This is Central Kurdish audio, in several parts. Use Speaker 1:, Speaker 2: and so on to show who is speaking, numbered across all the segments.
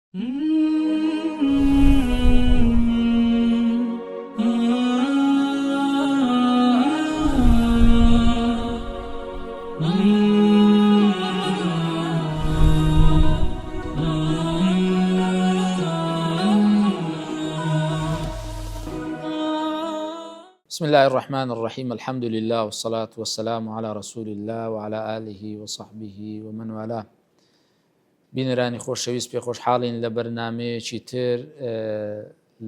Speaker 1: بسم الله الرحمن الرحيم. الحمد لله والصلاة والسلام على رسول الله وعلى آله وصحبه ومن والاه. بینەرانی خۆشەویست پێخۆشحاڵین لە بەرنامەیەکی تر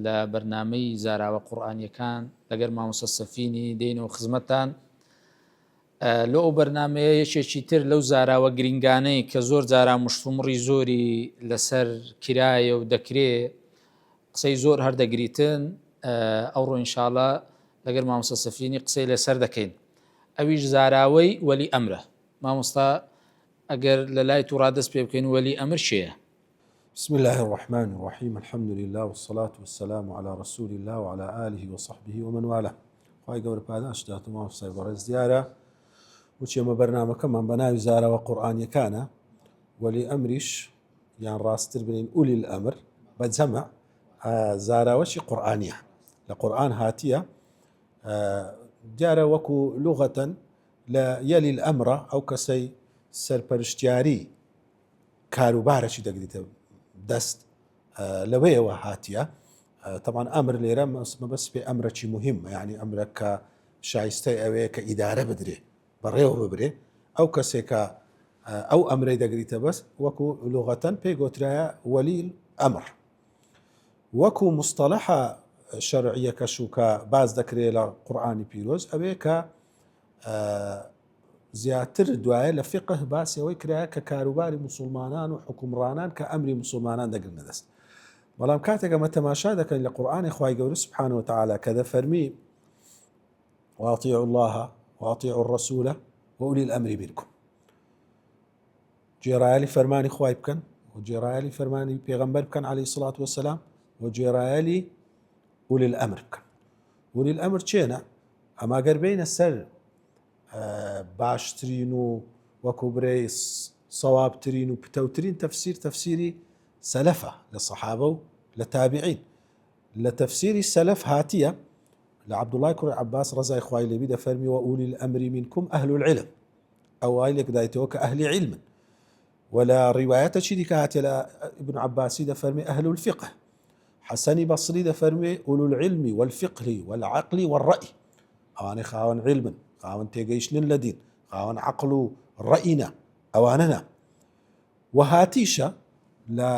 Speaker 1: لە بەرنامەی زاراوە قورئانیەکان لەگەر مامۆستا سەفینی دێنەوە خزمەتتان. لە ئەو بەرنامەیە یەکێکی تر لەو زاراوە گرنگانەی کە زۆر جارا مشتومڕی زۆری لەسەر کرایە و دەکرێ قسەی زۆر هەردەگریتن. ئەوڕۆ ئینشاءڵڵا لەگەر مامۆستا سەفینی قسەی لەسەر دەکەین. ئەویش زاراوەی وەلی ئەمرە. مامۆستا ئەگەر لە لای تو ڕادەست پێ بکەین وەلی ئەمر چییە؟
Speaker 2: بسم الله الرحمن الرحيم. الحمد لله والصلاة والسلام على رسول الله وعلى آله وصحبه ومن والاه. خواهی گەورە پاداش داتم مامۆستای بەڕێز دیارە وچێمە بەرنامەکەمان بە ناوی زاراوە قورئانیەکانە. وەلی ئەمریش یان ڕاستتر بنین ئولی الئەمر بە جەمع زاراوەشی قورئانیە لە قورئان هاتیە. دیارە وەکو لوغەتەن لە یەلی الئەمرە ئەو کەسەی سەرپەرشتیاری کاروبارەشی دەگریتە دەست لەوەیەوە هاتیە. طبعا ئەمر لێرە مەبەست پێ ئەمرەکی مهمە، یعنی ئەمرە کە شایستەی ئەوەیە کە ئیدارە بدرێ بەڕێوە ببرێ. ئەو کەسێکە ئەو ئەمرەی دەگریتە بەس وەکو لوغەتەن پێی گوترایە وەلی ئەمر. وەکو مستەلەحە شەرعیەکەش و کە باز دەکرێت لە قورئانی پیرۆز ئەوەیە کە زیاتر دوایە لە فقه باسیەوەی کرایە کە کاروباری مسلمانان و حکومڕانان کە ئەمری مسلمانان دەگرنە دەست. بەڵام کاتێک ئەمە تەماشا دەکەین لە قورئانی خوای گەورە سبحانه وتعالى کە دەفەرمی وأطيعوا الله وأطيعوا الرسول وأولي الأمر منكم، جێڕایەلی فەرمانی خوای بکەن و جێڕایەلی فەرمانی پێغەمبەر بکەن عليه الصلاة والسلام و جێڕایەلی أولي الأمر بکەن. أولي الأمر چێنە؟ ئەما گەر بینە سەر باشترین و وەکو برێ سەوابترین و پتەوترین تەفسیری سەلەفە لە سەحابە و لە تابعین. لە تەفسیری سەلەف هاتیە لە عەبدوڵای کوڕی عەباس ڕەزای خوای لێبی دەفەرمی وأولي الأمر منكم أهل العلم، ئەو وای لێک دایتەوە کە ئەهلی علمن. ولا ڕیوایەتێکی دیکە هاتیە لە ابن عەباسی دەفەرمی أهل الفقه. حەسەنی بەسری دەفەرمی أولو العلم والفقه والعقل والرأي، ئەوانەی خاوەن علمن، خاوەن تێگەیشتن لە دین، خاوەن عەقڵ و ڕەئینە، ئەوانەنا. وهاتیشە لە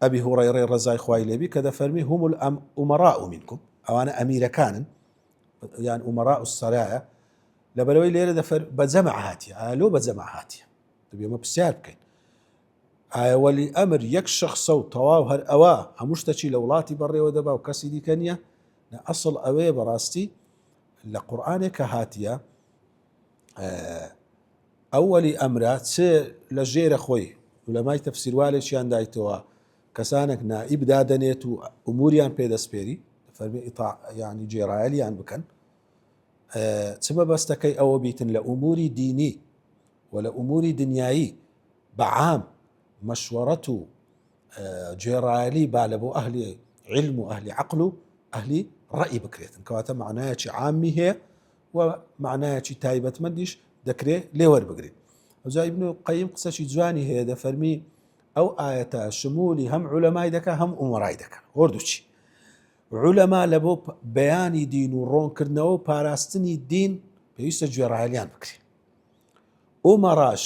Speaker 2: ئەبی هوڕەیڕەی ڕەزای خوای لێبی کە دەفەرمی هم الأمراء منكم، ئەوانە ئەمیرەکانن یان ئومەراء السەرایە. لەبەرەوەی لێرە بە جەمع هاتیە، ئالۆ بە جەمع هاتیە. دەبێ ئمە پرسیار بکەین ئایا وەلی ئەمر یەک شەخسە و تەواو هەر ئەوە هەموو شتێکی لە وڵاتی بەڕێوە دەبا و کەسی دیکە نییە؟ ئەسڵ ئەوەیە بەڕاستی لە قورئانێکە هاتیە ئەوەلی ئەمرە چێ لە ژێرە خۆی ولەمای تەفسیروالێکیان دایتەوە کەسانێک نائیب دادەنێت و ئوموریان پێدەسپێری فەرمی ئیطاع یعنی جێڕایەلیان بکەن. چ مەبەستەکەی ئەوە بیتن لە ئوموری دینی و لە ئوموری دنیایی بەعام مەشوەرەت و جێڕایەلی با لە بۆ ئەهلی علم و ئەهلی عەقڵ و ئەهلی ڕەئی بکرێتن، کەواتە معنایەکی عامی هەیە و معنایەکی تایبەتمەندیش دەکرێت لێ وەربگرێت. ئەوجا ئیبن قەیم قسەی جوانی هەیە دەفەرمی ئەو ئاەتە شمولی هەم عولەمای دەکە هەم ئومەڕای دەکە. وەردووچی عولەما لە بۆ بەیانی دین و ڕۆنکردنەوە و پاراستنی دین پێویستە گوێڕایەلیان بکرێت. ئومەڕاش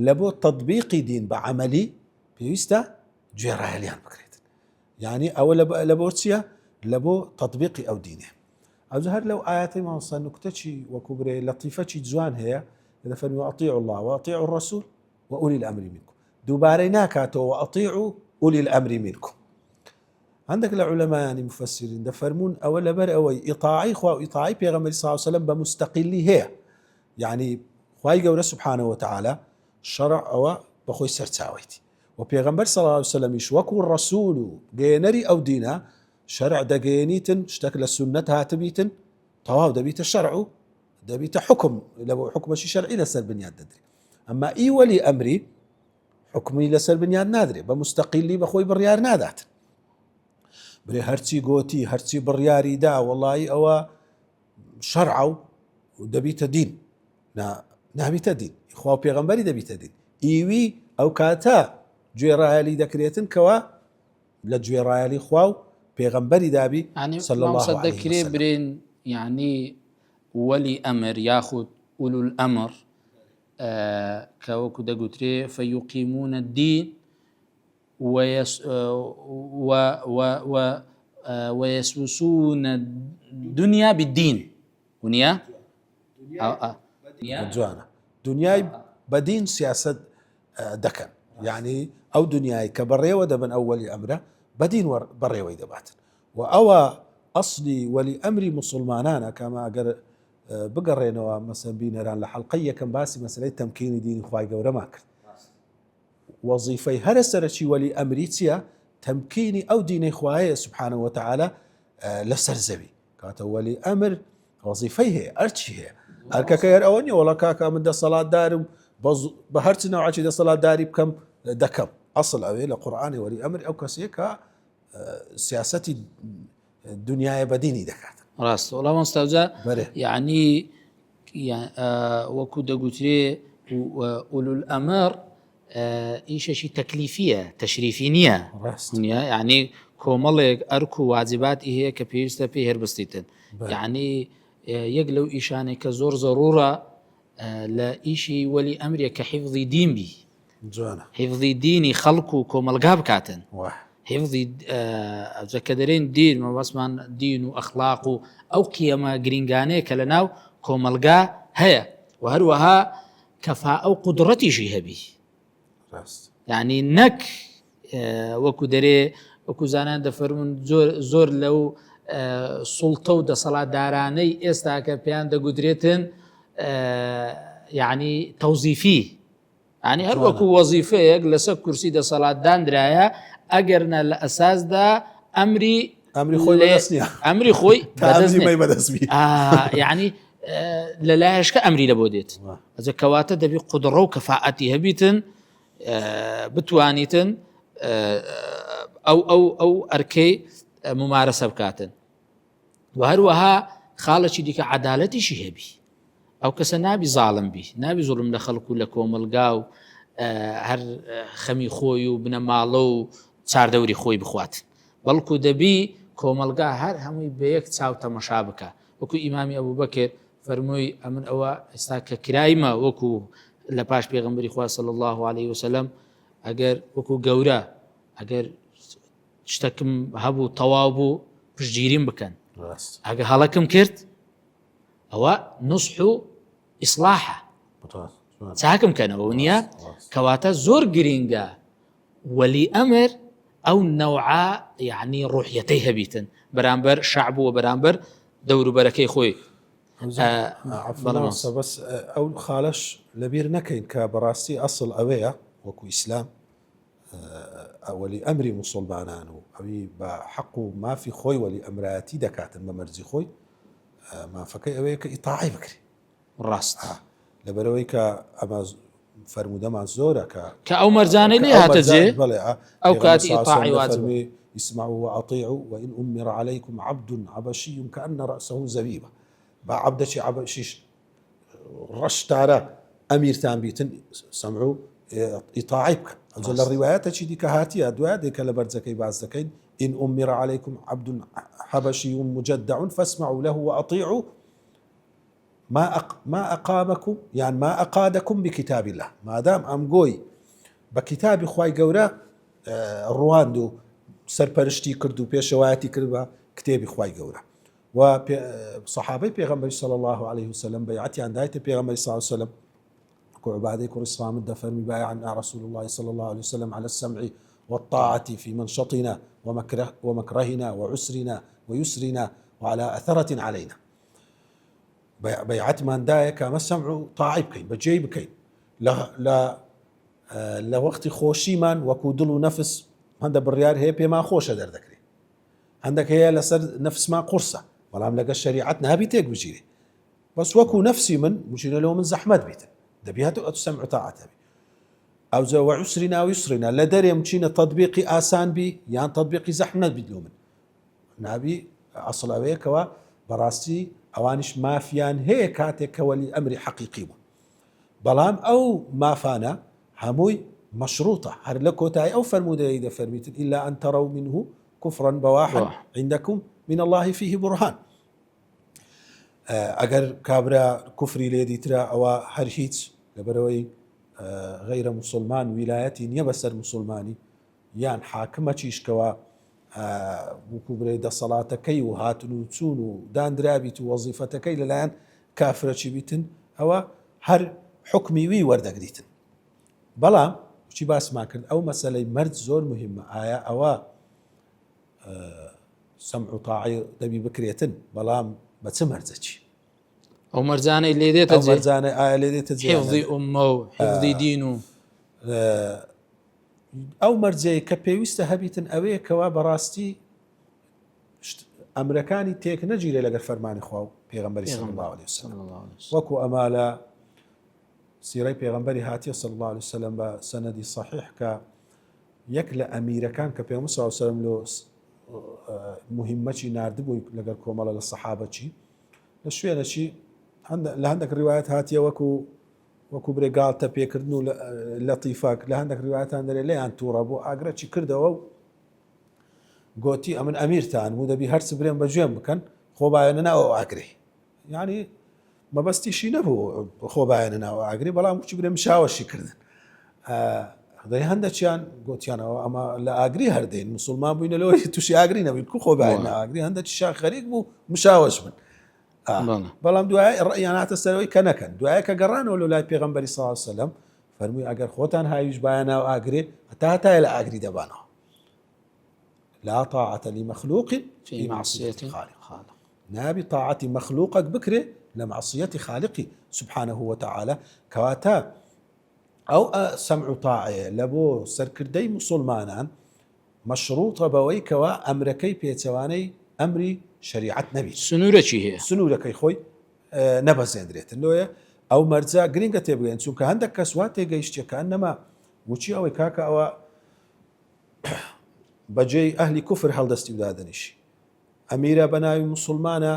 Speaker 2: لە بۆ تەطبیقی دین بە عەمەلی پێویستە گوێڕایەلیان بکرێت. یعنی ئەوە لە بۆ چییە؟ لە بۆ تەطبیقی ئەو دینێ. ئەوجا هەر لەو ئاەتەی مامۆستا نوکتەی وەکو برێ لەطیفەی جوان هەیە دەفەرمی وأطيعوا الله وأطيعوا الرسول وأولي الأمر منكم. دووبارەی ناکاتەوە وأطيعوا أولي الأمر منكم. عندك العلماء مفسرين دەفەرمون ئەوە لەبەر ئەوەی ئیطاعی خوا و ئیطاعی پێغەمبەری صلی الله عليه وسلم بە مستەقیلی هەیە. یعنی خوای گەورە سبحانه وتعالى شەرع ئەوە بەخۆی سەرچاوەیەتی و پێغەمبەر صلی الله عليه وسلم وەکو ڕەسوول و گەیەنەری ئەو دینە شەرع دەگەیەنیتن، شتێک لە سونەت هاتبیتن تەواو دەبیتە شەرع و دەبیتە حکم، لە بۆ حکمەشی شەرعی لەسەر بنیاد دەدرێت. ئەمما ئی وەلی ئەمری حکمی لەسەر بنیان نادرێ بە مستەقیلی بەخۆی بڕیار نادات برێ هەرچی گۆتی هەرچی بڕیاری دا وەڵی ئەوە شەرع و دەبیتە دین نابیتە دین خوا و پێغەمبەری دەبیتە دین ئیوی ئەو کاتە گوێڕایەلی دەکرێتن کەوە لە گوێڕایەلی خوا و پێغەمبەری دابی صلی الله عليه وسلم
Speaker 1: برين يعني ولي أمر ياخذ أولو الأمر كوكو دقوتري فيقيمون الدين ويسوسون الدنيا بالدين دنيا
Speaker 2: جوانە دنیای بەدین سیاست دەکەن یعنی ئەو دنیای کە بەڕێوە دەبن ئەو وەلی ئەمرە بەدین بەڕێوەی دەباتن و ئەوە ئەسلی وەلی ئەمری مسلمانانە کەمە ئەگەر بگەڕێنەوە مەسەن بینەران لە حەڵقەی یەکەم باسی مەسەلەی تەمکینی دینی خوای گەورەمان کرد وەزیفەی هەرە سەرەکی وەلی ئەمری چییە تەمکینی ئەو دینەی خوایە سبحانه وتعالى لەسەر زەوی کاتە وەلی ئەمر وەزیفەی هەیە ئەرچی هەیە ئەرکەکە هەر ئەوە نیە وەڵا کاکە من دەسەڵاتدارم بە هەرچ ناوعی دەسەڵاتداری بکەم دەکەم ئەسڵ ئەوێ لە قورئانی وەلی ئەمر ئەو کەسەیە کە سیاسەتی دنیای بەدینی دەکات
Speaker 1: ڕاست وەڵام ئەستاوجا یعنی وەکو دەگوترێ ئولو الأمر ئیشەشی تەکلیفیە تەشریفی نییە یعنی کۆمەڵێک ئەرک و واجباتی هەیە کە پێویستە پێی هەربستیتن یعنی یەک لەو ئیشانێک کە زۆر زەڕورە لە ئیشی وەلی ئەمرێ کە حیفظی دین بی حیفظی دینی خەڵک و کۆمەلگا بکاتن حیفظی کە دەرێن دین مەبەسمان دین و ئەخلاق و ئەو قیەمە گرنگانەیە کە لە ناو کۆمەلگا هەیە و هەروەها کەفا ئەو قودڕەتیشی هەبی یعنی نەک وەکو دەرێ وەکو زانان دەفەرمون زۆر لەو سوڵتە و دەسەڵاتدارانەی ئێستا کە پێیان دەگوترێتن یعنی تەوزیفی ینی هەر وەکو وەزیفەیەک لەسەر کورسی دەسەڵاتدانرایە ئەگەرنە لە ئەساسدا ئەمری خۆی
Speaker 2: بەدەستبی
Speaker 1: یعنی لەلایەشکە ئەمری لە بۆ دێت ئەجە کەواتە دەبی قودڕە و کەفاعەتی هەبیتن بتوانیتن ئەو ئەرکەی ممارەسە بکاتن و هەروەها خاڵەکی دیکە عەدالەتیشی هەبی ئەو کەسە نابی زاڵم بی نابی زوڵم لە خەڵکو لە کۆمەلگا و هەر خەمی خۆی و بنە ماڵە و چاردەوری خۆی بخواتن بەڵکو دەبی کۆمەلگا هەر هەمووی بە یەک چاو تەمەشا بکە وەکو ئیمامی ئەبوبەکر فەرمووی ئەمن ئەوە ئێستا کە کرایمە وەکو لە پاش پێغەمبەری خوا صلی الله عليه وسلم ئەگەر وەکو گەورە ئەگەر شتێکم هەبوو تەواو بوو پشتگیریم بکەن ئەگە هەڵەکم کرد ئەوە نوسح و ئیسلاحە چاکم کەنەوە نییە کەواتە زۆر گرینگە وەلی ئەمر ئەو نەوعا یعنی ڕوحیەتەی هەبیتن بەرامبەر شەعب و بەرامبەر دەوروبەرەکەی خۆی
Speaker 2: بەس ئەو خاڵەش لەبیر نەکەین کە بەڕاستی ئەسڵ ئەوەیە وەکو ئیسلام وەلی ئەمری موسڵمانان و ئەوی بە حەق و مافی خۆی وەلی ئەمرایەتی دەکاتن بە مەرجی خۆی مافەکەی ئەوەیە کە ئیتاعی بکرێ
Speaker 1: ڕاست
Speaker 2: لەبەرەوەی کە ئەمە فرمودەمان زۆرە
Speaker 1: کە ئەو مەرجانەی لێ هاتە جێ ئەو کاتی ئیطاعی واجب
Speaker 2: اسمعوا وأطيعوا وإن أمر عليكم عبد عبشي كأن رأسه زبيبة بعبدش عبشيش رشتارا أمير تانبيتن سمعوا إطاعي بك أجل الروايات تشيدي كهاتي أدواء ديك لبرزكي بعزكين إن أمر عليكم عبد حبشي مجدع فاسمعوا له وأطيعوا ما أقامكم يعني ما أقادكم بكتاب الله ما دام أمقوي بكتاب إخواي قورا الرواندو سەرپەرشتی کرد و پێشەوایەتی کرد بە کتێبی خوای گەورە و صحابەی پێغەمبەری صلی الله عليه وسلم بەیعەتیان دایتە پێغەمبەری صلی الله عليه وسلم كعبادة كرسام الدفرمي بايعنا رسول الله صلى الله عليه وسلم على السمع والطاعة في منشطنا ومكرهنا وعسرنا ويسرنا وعلى أثرة علينا بيعت من داية كما السمع طاعي بكين بجي بكين لا وقت خوشي من وكودلو نفس هەندە بڕیار هەیە پێمان خۆشە دەردەکرێ هەندێک هەیە لەسەر نەفسمان قورسە بەڵام لەگە شەریعەت نابی تێک بگیرێ بەس وەکو نەفسی من مژینە لەوە من زەحمەت بیتە دەبی هاتو ئەتو سەمع و تاعەت هەبی أو زە وعسرنا ويسرنا لە دەرێم چینە تطبیقی ئاسان بی یان تطبیقی زەحمەت بیت لۆ من نابی ئەسڵ ئەوەیەکەوە بەڕاستی ئەوانش مافیان هەیە کاتێک کە وەلی ئەمری حەقیقی بوون بەڵام ئەو مافانە هەمووی مشروطة هەر لە کۆتایی ئەو فەرمودەیە دەفەرمیتن إلا أن تروا منه كفرا بواحا عندكم من الله فيه برهان ئەگەر کابرا کوفری لێ دیترا ئەوە هەر هیچ لەبەرەوەی غەیرە مسلمان ویلایەتی نییە بەسەر مسلمانی یان حاکمە چیشکەوە وەکو برێ دەسەڵاتەکەی و هاتن و چوون و دانرابیت و وەزیفەتەکەی لەلایەن کافرەچی بیتن ئەوە هەر حکمی وی وەردەگریتن بەڵام چی باسمان کرد ئەو مەسەلەی مەرج زۆر مهمە ئایا ئەوە سەمع و تاعی دەبی بکرێتن بەڵام بە چ مەرجەچی
Speaker 1: ئەو مەرجانەی لێ دێتە
Speaker 2: مەرجانە ئایا لێ دێتە
Speaker 1: حیفظی ئومە و حیفظی دین و
Speaker 2: ئەو مەرجەی کە پێویستە هەبیتن ئەوەیەکەوە بەڕاستی ئەمرەکانی تێک نەگیرێ لەگەر فەرمانی خوا و پێغەمبەری صلی الله عليه وسلم وەکو ئەما لە سیرەی پێغەمبەری هاتیە صلی الله عليه وسلم بە سەنەدی صحیح کە یەک لە ئەمیرەکان کە پێغەمبەر صلی الله عليه وسلم لۆ مهمەتی ناردبووی لەگەر کۆمەڵە لە سەحابەچی لە شوێنەشی لە هەندێک ڕیوایەت هاتیە وەکو برێگاڵتە پێکردن و لەتیفاک لە هەندێک ڕیوایەتان دەرێ لەیان تووڕە بۆ ئاگرەی کردەوە و گوتی ئەمن ئەمیرتان و دەبی هەرچ برێن بە گوێم بکەن خۆبایەنە ناوە ئاگرێ یعنی مەبەستیشی نەبوو خۆبایەنە ناوە ئاگری بەڵام چی برێ مشاوەشی کردن دەی هەندێکیان گوتیانەوە ئەمە لە ئاگری هەردەین مسلمان بووینە لەوەی تووشی ئاگری نەبووین کو خۆبایەنە ئاگری هەندێکی شا خەریک بوو مشاوەش بن بەڵام دوای ڕەیاناتە سەرەوەی کە نەکەن دوایە کە گەڕانەوە لە لای پێغەمبەری صلی الله عليه وسلم فەرمووی ئەگەر خۆتان هاویش بایە ناو ئاگرێ هەتایە لە ئاگری دەبانەوە لا طاعة لمخلوق في معصية خالق نابي طاعة مخلوقك بكري لمعصية خالقي سبحانه وتعالى كواتا أو سمع طاعة لبو سركردي مسلمانان مشروطة بوي كوا أمركي بيتواني أمري شريعة نبي
Speaker 1: سنورة چی هي
Speaker 2: سنورة كي خوي نبزندريت اللي أو مرزا جرينجا تبغين سو كهندك كسواتي جيشتي كأنما وشي أو كاكا أو بەجێی ئەهلی کوفر هەڵدەستی بدادنیشی ئەمیرە بەناوی مسلمانە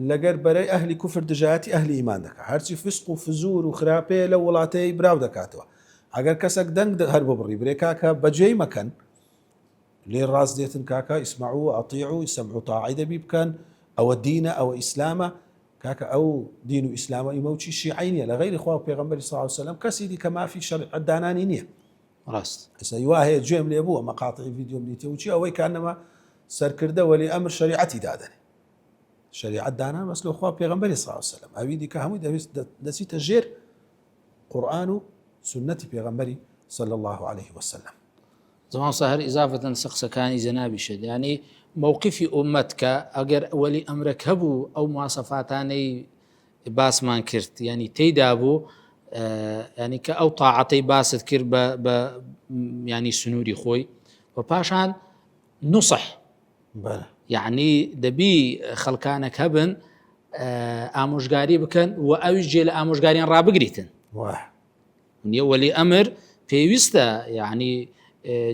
Speaker 2: لەگەر بەرەی ئەهلی کوفر دژایەتی ئەهلی ئیمان دەکات هەرچی فسق و فزور و خراپەیە لە وڵاتەی براو دەکاتەوە ئەگەر کەسێک دەنگ هەر ببڕی برێ کاکە بەجێی مەکەن لێ ڕاست دێتن کاکە ئیسمعوا وئەطیعوا سەمع و تاعی دەبی بکەن ئەوە دینە ئەوە ئیسلامە کاکە ئەو دین و ئیسلامە ئیمەوچی شیعی نییە لە غەیری خوا و پێغەمبەری صلی الله عليه وسلم کەسی دیکە مافی شەریعەت دانانی نییە
Speaker 1: ڕاست
Speaker 2: ئەسا هەیە گوێم لێ بووە مەقاطعی ڤیدیۆم دیتە وچی ئەوەی کانەما سەرکردە وەلی ئەمر شریعەتی دادنێ شریعەت دانا مەسلە خوا پێغەمبەری صلی الله عليه وسلم ئەوی دیکە هەمووی دەویست دەچیتە ژێر قورئان و سنەتی پێغەمبەری صلی الله عليه وسلم
Speaker 1: زمان سهر إضافة سقسكاني زنابي شد يعني موقفي أمتك أجر ولي أمرك هبو أو مواصفاتاني باس مان كرت يعني تيدابو يعني كأو طاعتي باست كر يعني سنوري خوي وباشان نصح
Speaker 2: بله
Speaker 1: يعني دبي خلقانك هبن آموشگاري بكن وأوجي لآموشگارين رابقريتن
Speaker 2: واحد
Speaker 1: ولي أمر بيوستا يعني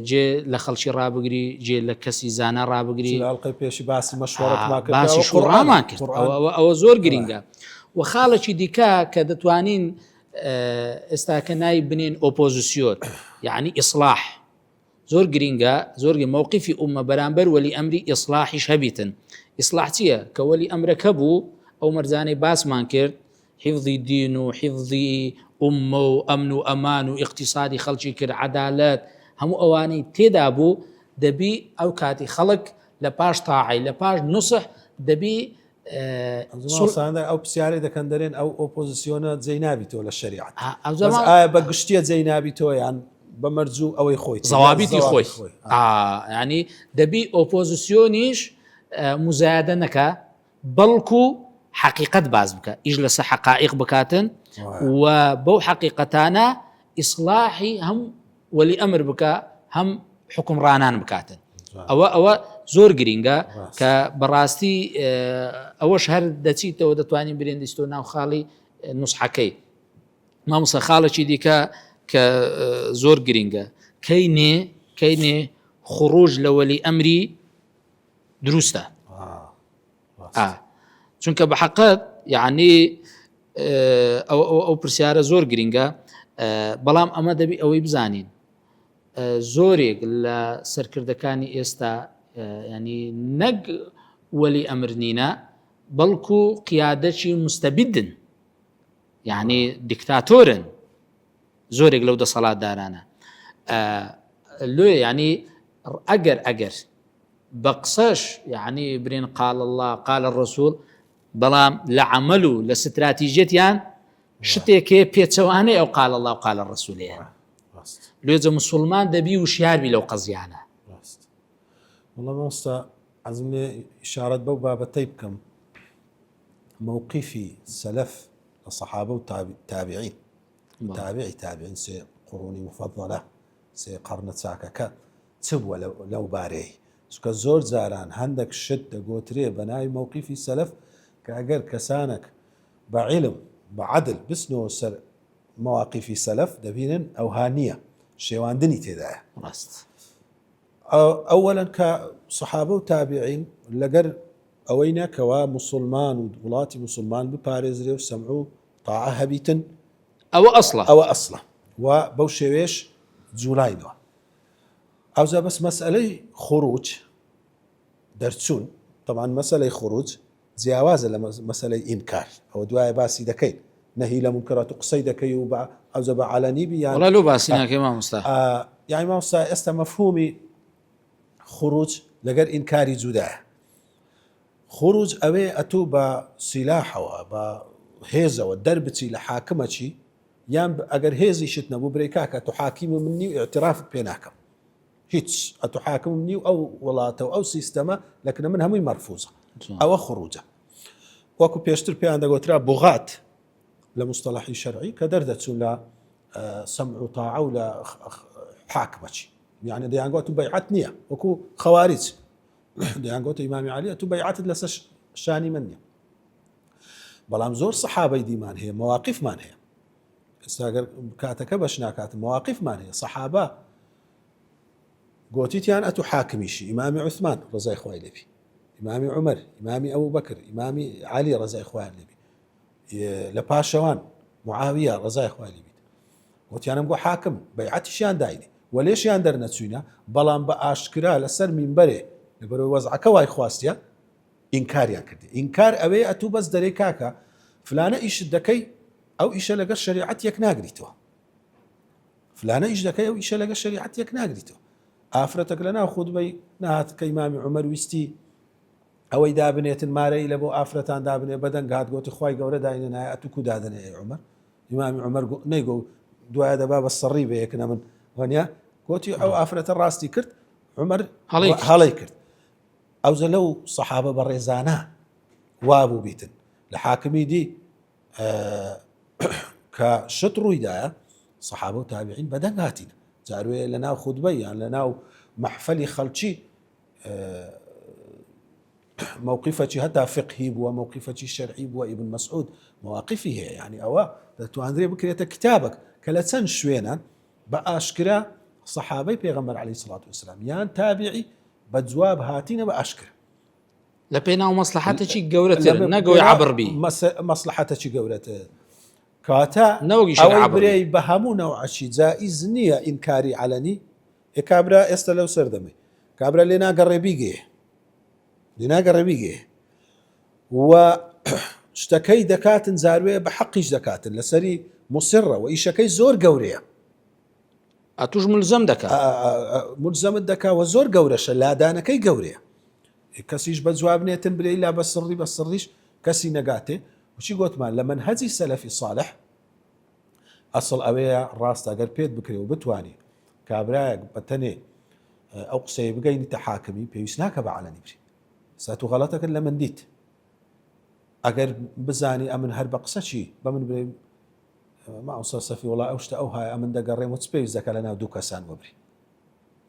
Speaker 1: جێ لە خەڵکی ڕابگری جێ لە کەسی زانە ڕابگری
Speaker 2: ئەڵقەی پێشی باسی مەشوەڕەتمان کرد
Speaker 1: باسی شوڕامان کرد ئەوە زۆر گرینگە و خاڵێکی دیکە کە دەتوانین ئێستاکە نای بنین ئۆپۆزیسیۆن یعنی ئیسلاح زۆر گرینگە زۆر مووقفی ئومە بەرامبەر وەلی ئەمری ئیسلاحیش هەبیتن ئیسلاح چییە کە وەلی ئەمرەکە بوو ئەو مەرجانەی باسمان کرد حفظی دین و حفظی ئومە و ئەمن و ئەمان و ئیقتیسادی خەڵکی کرد عەدالەت هەموو ئەوانەی تێدا بوو دەبی ئەو کاتی خەڵک لە پاش تاعی لە پاش نوسح دەبی
Speaker 2: ئەو پرسیارەی دەکەن دەرێن ئەو ئۆپۆزیسیۆنە جێی نابیتەوە لە شەریعەت ئایا بە گشتیە جێی نابیتەوە یان بە مەرجوو ئەوەی خۆی
Speaker 1: زەوابیتی خۆی ینی دەبی ئۆپۆزیسیۆنیش مزایدە نەکە بەڵکو حقیقت باز بکە ئیش لەسە حقائق بکاتن و بەو حقیقەتانە ئیسلاحی هەم وەلی ئەمر بکە هەم حکمڕانان بکاتن ئەوە زۆر گرینگە کە بەڕاستی ئەوەش هەر دەچیتەوە دەتوانین برێندیستۆ ناو خاڵی نوسحەکەی مامۆستا خاڵێکی دیکە کە زۆر گرنگە کەینێ خروج لە وەلی ئەمری دروستە چونکە بە حەقەت یعنی ئەو پرسیارە زۆر گرنگە بەڵام ئەمە دەبی ئەوەی بزانین زۆرێک لە سەرکردەکانی ئێستا ینی نەک وەلی ئەمر نینە بەڵکو قیادەتی مستەبیدن یعنی دیکتاتۆرن زۆرێک لەو دەسەڵاتدارانە لێ ینی ئەگەر بە قسەش یعنی برین قال الله قال الرسول بەڵام لە عەمەل و لە استراتیژیەتیان شتێکێ پێچەوانەی ئەو قال الله و قال الرسولەیە لێجە مسلمان دەبی وشیاربی لەو قەزیانە
Speaker 2: وڵام مۆستا عەزم لێ ئیشارەت بەو بابەتەی بکەم موقفی سەلەف لە سەحابە و تابعین تابعین سێ قڕونی مفەضەلە سێ قەرنە چاکەکە چ بووە لەو بارەی چونکە زۆر جاران هەندێک شت دەگۆترێ بە ناوی موقفی سەلەف کە ئەگەر کەسانێک بە عیلم بە عەدل بچنەوە سەر مواقفی سەلەف دەبینن ئەوها نییە شێواندنی تێدایە ئەوەلەن کە سەحابە و تابعین لەگەر ئەوەی نەکەوە مسلمان و وڵاتی مسلمان بپارێزرێ و سەمع و تاعە هەبیتن
Speaker 1: ئەوە ئەسڵە
Speaker 2: و بەو شێوێش جوڵاینەوە ئەوجا بەس مەسئلەی خروج دەرچوون طبعا مەسئلەی خروج جیاوازە لە مەسئلەی ئینکار ئەوە دوایە باسی دەکەین نەهی لە منکرات و قسەی دەکەی و ئەوجا بە عەلەنی بیان
Speaker 1: وەڵا لۆ باسی ناکەی مامۆستا
Speaker 2: یعنی مامۆستا ئێستا مەفهومی خروج لەگەر ئینکاری جودایە خروج ئەوێ ئەتوو بە سیلاحەوە بە هێزەوە دەربچی لە حاکمەچی یان ئەگەر هێزی شت نەبوو برێکاکە تو حاکیمە من نی و ئێعترافت پێ ناکەم هیچ ئەتو حاکم نی و ئەو وڵاتە و ئەو سیستەمە لەکنە من هەمووی مەرفوزە ئەوە خروجە وەکو پێشتر پێیان دەگوترا بوغات لە مستەڵەحی شەرعی کە دەردەچوون لە سەمع و تاعە و لە حاکمەچی یعنی دەیانگوت و بەیعەت نییە وەکو خەواریج دەیانگوتە ئیمامی عەلی تو بەیعەتت لەسەر شانی من نییە بەڵام زۆر سەحابەی دیمان هەیە مەواقیفمان هەیە ئێستا ئەگەر کاتەکە بەش ناکاتم مەواقیفمان هەیە سەحابە گوتیتیان ئەتو حاکمیشی ئیمامی عوسمان ڕەزای خوای لێبی ئیمامی عومەر ئیمامی ئەبوو بەکر ئیمامی عەلی ڕەزای خوایان لێبی لە پاشەوان معاویە ڕەزای خوای لێبیت وتیانم بۆ حاکم بەیعەتیشیان داینێ وەلێشیان دەرنەچوینە بەڵام بە ئاشکرا لەسەر مینبەرێ لەبەرەوەی وەزعەکە وای خواستیە ئینکاریان کردی ئینکار ئەوێ ئەتوو بەس دەرێ کاکە فلانە ئیشت دەکەی ئەو ئیشە لەگەر شەریعەت یەک ناگریتەوە فلانە ئیش دەکەی ئەو ئیشە لەگەر شەریعەت یەک ناگریتەوە ئافرەتەك لەناو خوتبەی نهاتکە ئیمامی عومەر ویستی ئەوەی دابنێتن مارەی لە بۆ ئافرەتان دابنێ بەدەنگ هات گوتی خوای گەورە داینە نایە ئەتو کو دادنێ عومەر ئیمامی عومەر نەیگۆ دوایە دەبا بە سەڕی بە یەکنە من وەنیا گوتی ئەو ئافرەتە ڕاستی کرد عومەر هەڵەی کرد ئەوزە لەو سەحابە بە ڕێزانە وابوو بیتن لە حاکمی دی کە شت ڕوویدایە سەحابە و تابعین بەدەنگ هاتین جاروێ لە ناو خوتبەی یان لە ناو مەحفەلی خەڵکی موقفەی هەتا فقهی بووە موقفەی شەرعی بووە ئیبن مەسعود مواقفی هەیە یعنی ئەوە دەتوانرێ بکرێتە کتابێک کە لە چەند شوێنە بە ئاشکرا سەحابەی پێغەمبەر عەلەیهی سڵات وسلام یان تابعی بە جواب هاتینە بە ئاشکرا
Speaker 1: لە پێناو مەسلحەتێکی گەورەتر نەگەوەی عەبڕبی
Speaker 2: مەسلحەتێکی گەورەتر کاتە ئەوەی برێی بە هەموو نەوعەشی جائز نییە ئینکاری عەلەنی کابرا ئێستا لەو سەردەمەی کابرا لێ ناگەڕێ بیگێ و شتەکەی دەکاتن زاروێ بە حەقیش دەکاتن لەسەری مصرەوە ئیشەکەی زۆر گەورەیە
Speaker 1: ئەتوش ملزەم دەکات
Speaker 2: ملزەمت دەکاوە زۆر گەورەشە لادانەکەی گەورەیە کەسیش بە جواب نێتن برێی لا بە سڕیش کەسی نەگاتێ وچی گوتمان لە منهەجی سەلەفی صالح ئەسڵ ئەوەیە ڕاست ئەگەر پێت بکرێ و بتوانی کابرایەک بەتەنێ ئەو قسەی بگەینی تەحاکمی پێویست ناکە بە عەلەنی بری سات و غەڵەتەکەت لە من دیت ئەگەر بزانی ئەمن هەر بە قسە چی بە من برێ ماوسە سەفی وڵا ئەو شتە ئەو هایە ئەمن دەگەڕێم و چ پێویست دەکە لە ناو دوو کەسان وەبری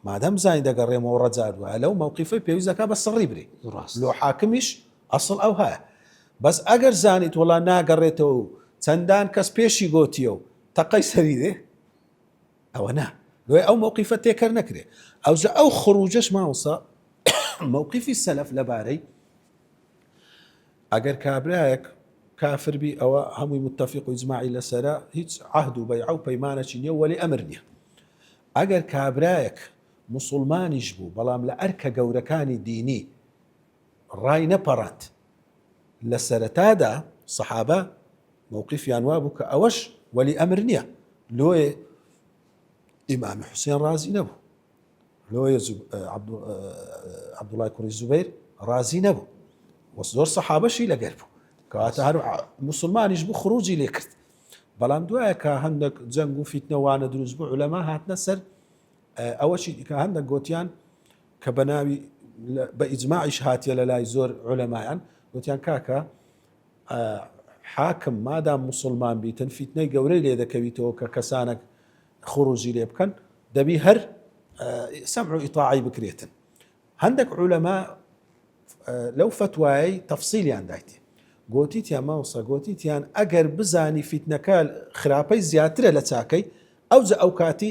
Speaker 2: مادەم زانی دەگەڕێمەوە ڕەجار وایە لەو موقیفەی پێویست دەکا بە سڕی بری لۆ حاکمیش ئەسڵ ئەو هایە بەس ئەگەر زانیت وڵا ناگەڕێتەوە و چەندان کەس پێشی گۆتیە و تەقەی سەری دێ ئەوە نا لێ ئەو مووقیفە تێکەر نەکرێ ئەوجا ئەو خروجش ماوەسا مووقیفی سەلەف لەبارەی ئەگەر کابرایەک کافر بی ئەوە هەمووی متفق و ئیجماعی لەسەرە هیچ عهد و بەیع و پەیمانێکی نییە وەلی ئەمر نییە ئەگەر کابرایەک مسلمانیش بوو بەڵام لە ئەرکە گەورەکانی دینی ڕای نەپەڕاند لە سەرەتادا سەحابە مووقیفیان وا بوو کە ئەوەش وەلی ئەمر نییە لۆیە ئیمامی حوسێن ڕازی نەبوو لۆیە عەبدوڵای کوڕی زوبەیر ڕازی نەبوو وەزۆر سەحابەشی لەگەر بوو کەواتە هەر مسلمانیش بوو خروجی لێ کرد بەڵام دوایە کە هەندێک جەنگ و فیتنەوانە دروست بوو عولەما هاتنە سەر ئەوەشی کە هەندێک گوتیان کە بە ناوی بە ئیجماعیش هاتیە لە لای زۆر عولەمایان گوتیان کاکە حاکم مادام مسلمان بیتن فیتنەی گەورەی لێ دەکەویتەوە کە کەسانێک خروجی لێ بکەن دەبی هەر سەمع و ئیطاعی بکرێتن هەندێک عولەما لەو فتوایی تەفسیلیان دایتێ گوتیتیان ماوەسا گوتیتیان ئەگەر بزانی فیتنەکە خراپەی زیاترە لە چاکەی ئەوجا ئەو کاتی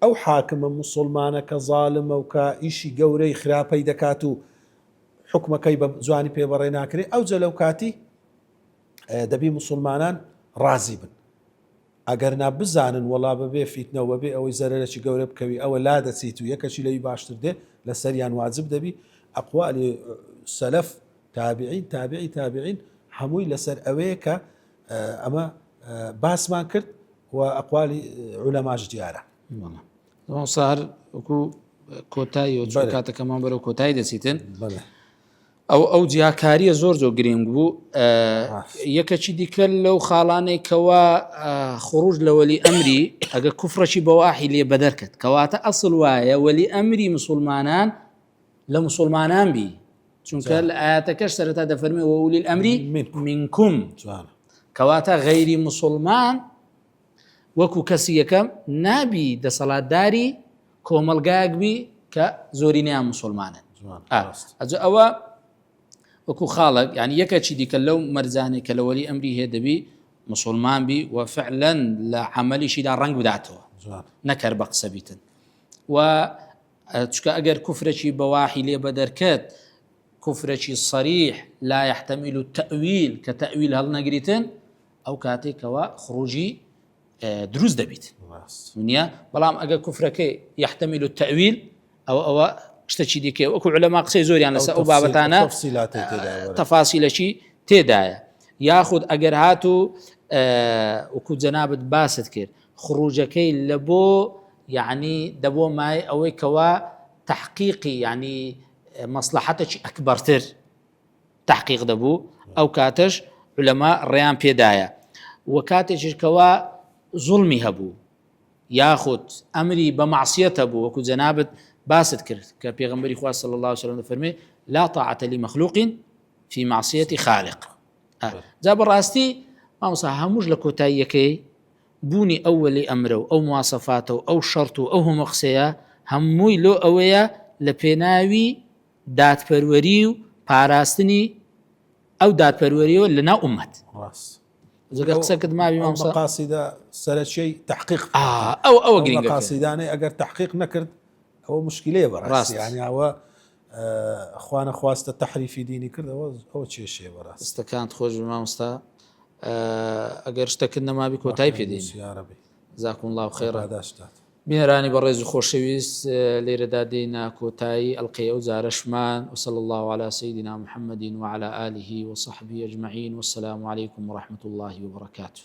Speaker 2: ئەو حاکمە مسلمانە کە زاڵمە و کە ئیشی گەورەی خراپەی دەکات و حکومەکەی بە جوانی پێبەڕێ ناکرێت ئەوجا لەو کاتی دەبی مسلمانان ڕازی بن ئەگەر نا بزانن وەڵا بەبێ فیتنە بەبێ ئەوەی زەرەرەی گەورە بکەوی ئەوە لا دەچیت و یەکەشی لەوی باشتر دێ لە سەریان واجب دەبی ئەقوالی سەلەف تابعین هەمووی لەسەر ئەوەیە کە ئەمە باسمان کرد و ئەقوالی عولەماش دیارە
Speaker 1: سار وەکو کۆتایی و کاتەکەمان بەرەو کۆتایی دەچیتن ئەو جیاکاریە زۆر گرنگ بوو یەکەچی دیکە لەو خاڵانێکەوە خروج لە وەلی ئەمری ئەگە کوفرەی بەواحی لێ بەدەرکرد کەواتە ئەسڵ وایە وەلی ئەمری مسلمانان لە مسلمانان بی چونکە لە ئاەتەکەش سەرەتا دەفەرمێ وەولی ئەمری منکم کەواتە غەیری مسلمان وەکو کەسی یەکەم نابی دەسەڵاتداری کۆمەلگایەک بی کە زۆرینەیان مسلمانن ئەجا ئەوە وەکو خاڵک یعنی یەکەچی دیکە لەو مەرجانێک کە لە وەلی ئەمری هەیە دەبی مسلمان بی و فعلەن لە عەمەلیشیدا ڕەنگ بداتەوە نەکەر بە قسە بیتن و چونکە ئەگەر کوفرێکی بەواحی لێ بەدەرکەت کوفرێکی صریح لا يحتمل التأويل کە تەئویل هەڵنەگریتن ئەو کاتێکەوە خروجی دروست دەبیت نییە بەڵام ئەگەر کوفرەکەی يحتمل التأويل ئەوە شتێکی دیکە وەکو عولەما قسەی زۆریان لەسەر ئەو بابەتانە تەفاسیلەکی تێدایە یاخود ئەگەر هاتو وەکو جەنابەت باست کرد خروجەکەی لە بۆ یعنی دەبۆ مای ئەوەی کەوا تحقیقی یعنی مەصلحەتێکی ئەکبەرتر تحقیق دەبوو ئەو کاتەش عولەما ڕێیان پێدایە و کاتێکیشکەوە زوڵمی هەبوو یاخود ئەمری بە معسیەت هەبوو وەکو جەنابەت باست کرد کە پێغەمبەری خوا صلی الله عليه وسلم دەفەرمێ لا طاعة لمخلوق في معصية خالق جا بەڕاستی مامۆستا هەمووش لە کۆتاییەکەی بوونی ئەو وەلی ئەمرە و ئەو مواسەفاتە و ئەو شەرت و ئەو هەموو قسەیە هەمووی لۆ ئەوەیە لە پێناوی دادپەروەری و پاراستنی ئەو دادپەروەریەوە لەناو ئومەت جگە قسەکرد ماوی مامۆستا
Speaker 2: قاسیدا سەرچەی تحقیق
Speaker 1: ئەو گرنگە
Speaker 2: قاسیدانەی ئەگەر تحقیق نەکرد ئەوە مشکلەیە بەڕاستی یعنی ئەوە خوانە خواستە تەحریفی دینی کردەوە ئەوە کێشەیە بەڕاستی
Speaker 1: ستەکانت خۆش مامۆستا ئەگەر شتەکرد نەمابی کۆتایی پێدەین جزاکم الله خێرا بینەرانی بەڕێز و خۆشەویست لێرەدا دێنا کۆتایی ئەڵقەی ئەو جارەشمان وصلى الله على سيدنا محمد وعلى آله وصحبه أجمعين والسلام عليكم ورحمة الله وبركاته